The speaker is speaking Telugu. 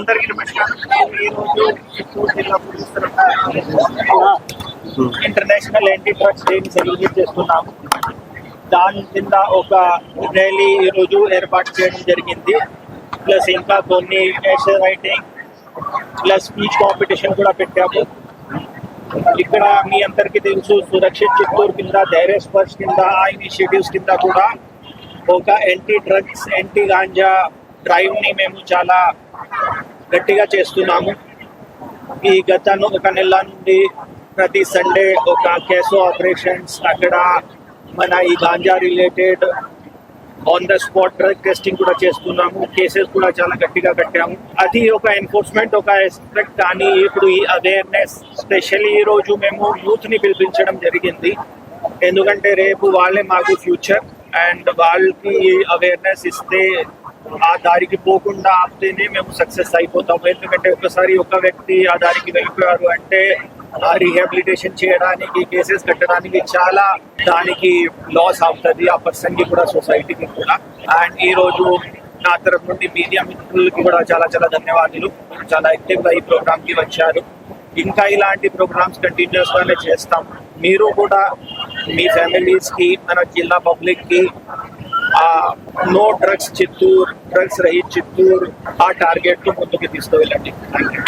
అందరికీ నమస్కారం. ఈరోజు చిత్తూరు జిల్లా పోలీస్ ఇంటర్నేషనల్ యాంటీ డ్రగ్స్ డేని సెలబ్రేట్ చేస్తున్నాము. దాని కింద ఒక ర్యాలీ ఈరోజు ఏర్పాటు చేయడం జరిగింది. ప్లస్ ఇంకా కొన్ని essay writing plus speech competition కూడా పెట్టాము. ఇక్కడ మీ అందరికీ తెలుసు, సురక్షిత్ చిత్తూరు కింద, ధైర్య స్పర్శ్ కింద, ఆ ఇనిషియేటివ్స్ కింద కూడా ఒక anti drugs anti ganja drive ని మేము చాలా గట్టిగా చేస్తున్నాము. ఈ గత ఒక నెల నుండి ప్రతి సండే ఒక కేసు ఆపరేషన్స్, అక్కడ మన ఈ ganja related on the spot drug testing కూడా చేస్తున్నాము. కేసెస్ కూడా చాలా గట్టిగా కట్టాము. అది ఒక ఎన్ఫోర్స్మెంట్ ఒక ఎస్పెక్ట్. కానీ ఇప్పుడు ఈ అవేర్నెస్ స్పెషల్లీ ఈ రోజు మేము యూత్ ని పిలిపించడం జరిగింది. ఎందుకంటే రేపు వాళ్ళే మాకు ఫ్యూచర్, అండ్ వాళ్ళకి అవేర్నెస్ ఇస్తే ఆ దారికి పోకుండా ఆపితేనే మేము సక్సెస్ అయిపోతాము. ఎందుకంటే ఒకసారి ఒక వ్యక్తి ఆ దారికి వెళ్ళిపోయారు అంటే ఆ రీహాబిలిటేషన్ చేయడానికి, కేసెస్ కట్టడానికి చాలా దానికి లాస్ అవుతుంది ఆ పర్సన్ కి కూడా, సొసైటీకి కూడా. అండ్ ఈ రోజు నా తరఫు నుండి మీడియా మిత్రులకి కూడా చాలా చాలా ధన్యవాదాలు. చాలా యాక్టివ్ గా ఈ ప్రోగ్రామ్ కి వచ్చారు. ఇంకా ఇలాంటి ప్రోగ్రామ్స్ కంటిన్యూస్ గానే చేస్తాం. మీరు కూడా మీ ఫ్యామిలీస్ కి, మన జిల్లా పబ్లిక్ కి నో డ్రగ్స్ చిత్తూరు, డ్రగ్స్ రహిత్ చిత్తూరు ఆ టార్గెట్ తో ముందుకు తీసుకువెళ్ళండి. Thank you.